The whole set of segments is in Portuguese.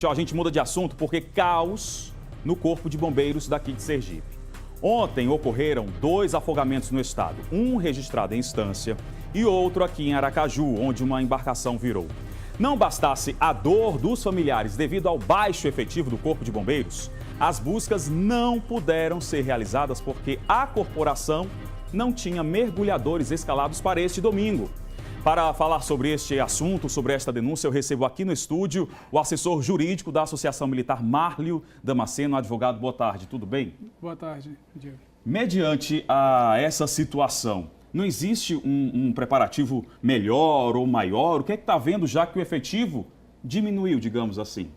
A gente muda de assunto porque caos no Corpo de Bombeiros daqui de Sergipe. Ontem ocorreram 2 afogamentos no estado, um registrado em Estância e outro aqui em Aracaju, onde uma embarcação virou. Não bastasse a dor dos familiares devido ao baixo efetivo do Corpo de Bombeiros, as buscas não puderam ser realizadas porque a corporação não tinha mergulhadores escalados para este domingo. Para falar sobre este assunto, sobre esta denúncia, eu recebo aqui no estúdio o assessor jurídico da Associação Militar, Márlio Damasceno. Advogado, boa tarde, tudo bem? Boa tarde, Diego. Mediante essa situação, não existe um preparativo melhor ou maior? O que é que está vendo já que o efetivo diminuiu, digamos assim?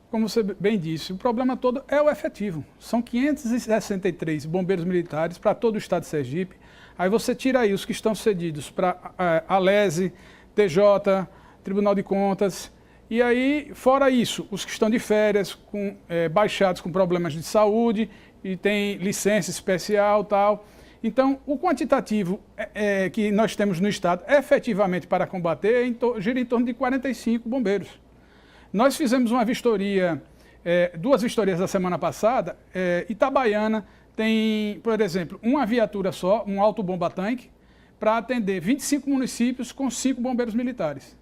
Como você bem disse, o problema todo é o efetivo. São 563 bombeiros militares para todo o estado de Sergipe. Aí você tira aí os que estão cedidos para Alese, TJ, Tribunal de Contas. E aí, fora isso, os que estão de férias, baixados com problemas de saúde e tem licença especial e tal. Então, o quantitativo que nós temos no estado, efetivamente para combater, gira em torno de 45 bombeiros. Nós fizemos uma vistoria, 2 vistorias da semana passada. Itabaiana tem, por exemplo, uma viatura só, um autobomba-tanque, para atender 25 municípios com 5 bombeiros militares.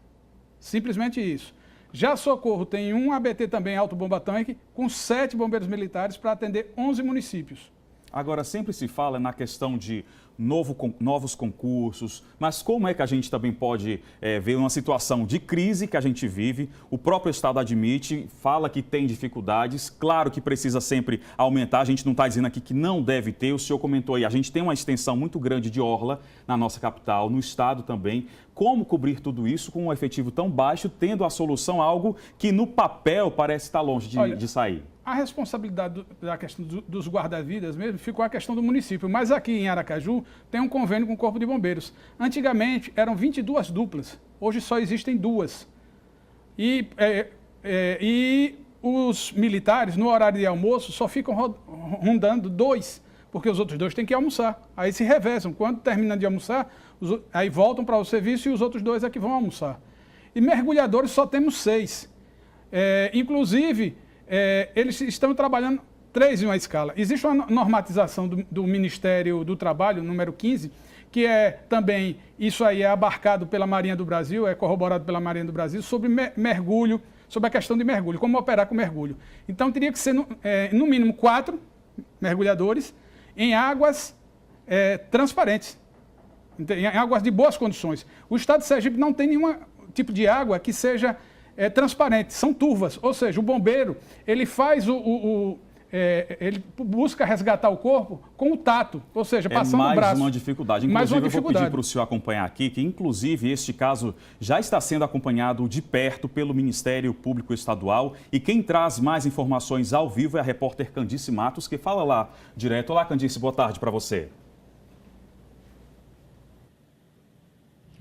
Simplesmente isso. Já Socorro tem um ABT também, autobomba-tanque, com 7 bombeiros militares para atender 11 municípios. Agora, sempre se fala na questão de novos concursos, mas como é que a gente também pode ver uma situação de crise que a gente vive? O próprio Estado admite, fala que tem dificuldades, claro que precisa sempre aumentar, a gente não está dizendo aqui que não deve ter, o senhor comentou aí, a gente tem uma extensão muito grande de orla na nossa capital, no Estado também. Como cobrir tudo isso com um efetivo tão baixo, tendo a solução algo que no papel parece estar longe de sair? A responsabilidade da questão dos guarda-vidas mesmo ficou a questão do município, mas aqui em Aracaju tem um convênio com o Corpo de Bombeiros. Antigamente eram 22 duplas, hoje só existem 2. E os militares, no horário de almoço, só ficam rondando 2, porque os outros 2 têm que almoçar. Aí se revezam, quando terminam de almoçar, aí voltam para o serviço e os outros 2 é que vão almoçar. E mergulhadores só temos 6. Inclusive, eles estão trabalhando 3 em uma escala. Existe uma normatização do Ministério do Trabalho, número 15, que também, isso aí é abarcado pela Marinha do Brasil, é corroborado pela Marinha do Brasil, sobre mergulho, sobre a questão de mergulho, como operar com mergulho. Então, teria que ser, no mínimo, 4 mergulhadores em águas transparentes, em águas de boas condições. O estado de Sergipe não tem nenhum tipo de água que seja transparente, são turvas, ou seja, o bombeiro, ele faz ele busca resgatar o corpo com o tato, ou seja, passando o braço. Mais uma dificuldade. Inclusive, eu vou pedir para o senhor acompanhar aqui, que inclusive este caso já está sendo acompanhado de perto pelo Ministério Público Estadual e quem traz mais informações ao vivo é a repórter Candice Matos, que fala lá direto. Olá, Candice, boa tarde para você.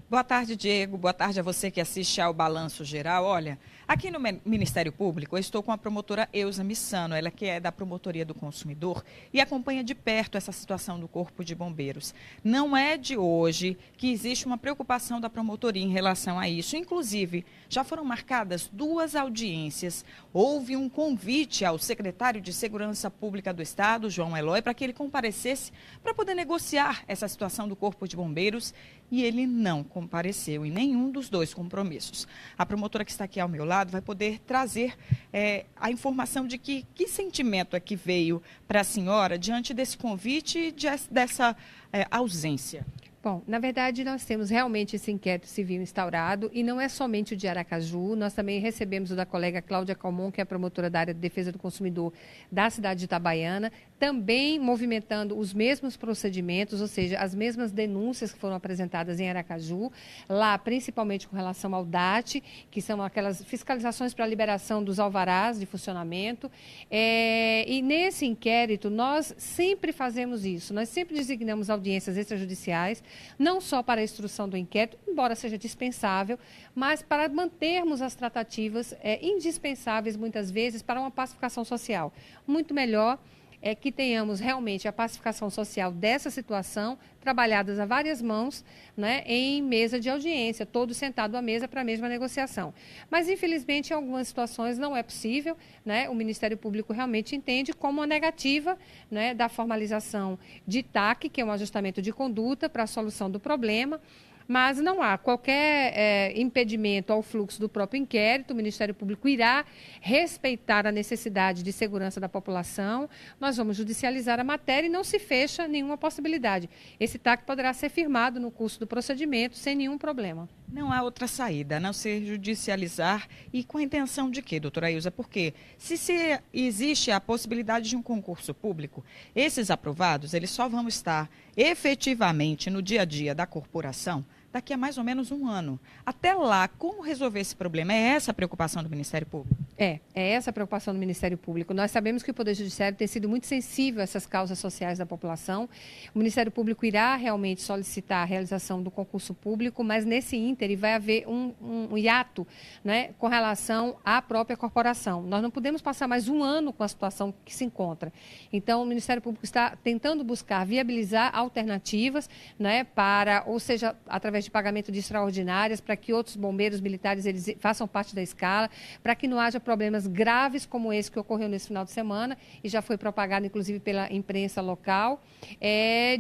Boa tarde, Diego. Boa tarde a você que assiste ao Balanço Geral. Olha, aqui no Ministério Público, eu estou com a promotora Eusa Missano, ela que é da Promotoria do Consumidor e acompanha de perto essa situação do Corpo de Bombeiros. Não é de hoje que existe uma preocupação da promotoria em relação a isso. Inclusive, já foram marcadas 2 audiências. Houve um convite ao secretário de Segurança Pública do Estado, João Eloy, para que ele comparecesse para poder negociar essa situação do Corpo de Bombeiros e ele não compareceu em nenhum dos 2 compromissos. A promotora que está aqui ao meu lado vai poder trazer a informação de que sentimento é que veio para a senhora diante desse convite e dessa ausência. Bom, na verdade, nós temos realmente esse inquérito civil instaurado e não é somente o de Aracaju, nós também recebemos o da colega Cláudia Calmon, que é a promotora da área de defesa do consumidor da cidade de Itabaiana, também movimentando os mesmos procedimentos, ou seja, as mesmas denúncias que foram apresentadas em Aracaju, lá principalmente com relação ao DAT, que são aquelas fiscalizações para a liberação dos alvarás de funcionamento. E nesse inquérito, nós sempre fazemos isso, nós sempre designamos audiências extrajudiciais, não só para a instrução do inquérito, embora seja dispensável, mas para mantermos as tratativas indispensáveis, muitas vezes, para uma pacificação social. Muito melhor é que tenhamos realmente a pacificação social dessa situação, trabalhadas a várias mãos, né, em mesa de audiência, todos sentados à mesa para a mesma negociação. Mas, infelizmente, em algumas situações não é possível, né, o Ministério Público realmente entende como uma negativa, né, da formalização de TAC, que é um ajustamento de conduta para a solução do problema. Mas não há qualquer impedimento ao fluxo do próprio inquérito. O Ministério Público irá respeitar a necessidade de segurança da população. Nós vamos judicializar a matéria e não se fecha nenhuma possibilidade. Esse TAC poderá ser firmado no curso do procedimento sem nenhum problema. Não há outra saída, a não ser judicializar. E com a intenção de quê, doutora Ilza? Porque se existe a possibilidade de um concurso público, esses aprovados, eles só vão estar efetivamente no dia a dia da corporação daqui a mais ou menos um ano. Até lá, como resolver esse problema? É essa a preocupação do Ministério Público? É essa a preocupação do Ministério Público. Nós sabemos que o Poder Judiciário tem sido muito sensível a essas causas sociais da população. O Ministério Público irá realmente solicitar a realização do concurso público, mas nesse ínter vai haver um hiato, né, com relação à própria corporação. Nós não podemos passar mais um ano com a situação que se encontra. Então, o Ministério Público está tentando buscar viabilizar alternativas, né, para, ou seja, através de pagamento de extraordinárias, para que outros bombeiros militares eles façam parte da escala, para que não haja problemas graves como esse que ocorreu nesse final de semana e já foi propagado, inclusive, pela imprensa local,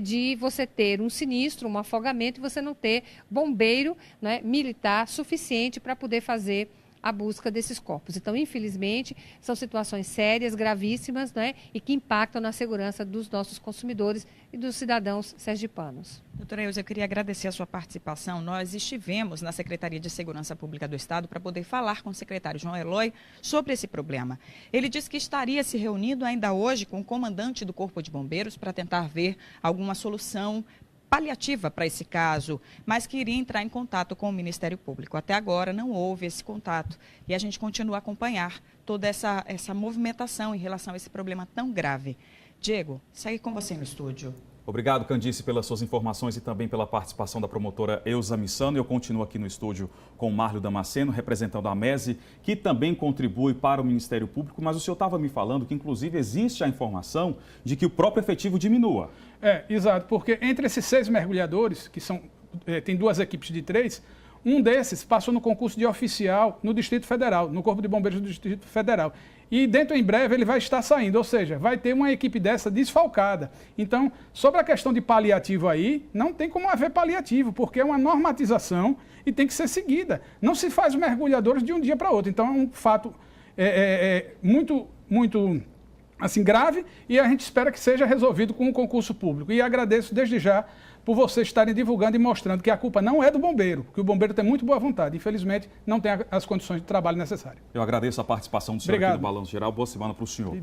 de você ter um sinistro, um afogamento e você não ter bombeiro, né, militar suficiente para poder fazer a busca desses corpos. Então, infelizmente, são situações sérias, gravíssimas, né, e que impactam na segurança dos nossos consumidores e dos cidadãos sergipanos. Doutora Ilza, eu queria agradecer a sua participação. Nós estivemos na Secretaria de Segurança Pública do Estado para poder falar com o secretário João Eloy sobre esse problema. Ele disse que estaria se reunindo ainda hoje com o comandante do Corpo de Bombeiros para tentar ver alguma solução paliativa para esse caso, mas que iria entrar em contato com o Ministério Público. Até agora não houve esse contato e a gente continua a acompanhar toda essa movimentação em relação a esse problema tão grave. Diego, segue com você no estúdio. Obrigado, Candice, pelas suas informações e também pela participação da promotora Eusa Missano. Eu continuo aqui no estúdio com o Márlio Damasceno, representando a MESE, que também contribui para o Ministério Público, mas o senhor estava me falando que, inclusive, existe a informação de que o próprio efetivo diminua. Exato, porque entre esses 6 mergulhadores, que tem 2 equipes de 3, um desses passou no concurso de oficial no Distrito Federal, no Corpo de Bombeiros do Distrito Federal. E dentro em breve ele vai estar saindo, ou seja, vai ter uma equipe dessa desfalcada. Então, sobre a questão de paliativo aí, não tem como haver paliativo, porque é uma normatização e tem que ser seguida. Não se faz mergulhadores de um dia para outro. Então, é um fato muito assim, grave e a gente espera que seja resolvido com um concurso público. E agradeço desde já por vocês estarem divulgando e mostrando que a culpa não é do bombeiro, que o bombeiro tem muito boa vontade. Infelizmente, não tem as condições de trabalho necessárias. Eu agradeço a participação do senhor aqui no Balanço Geral. Boa semana para o senhor.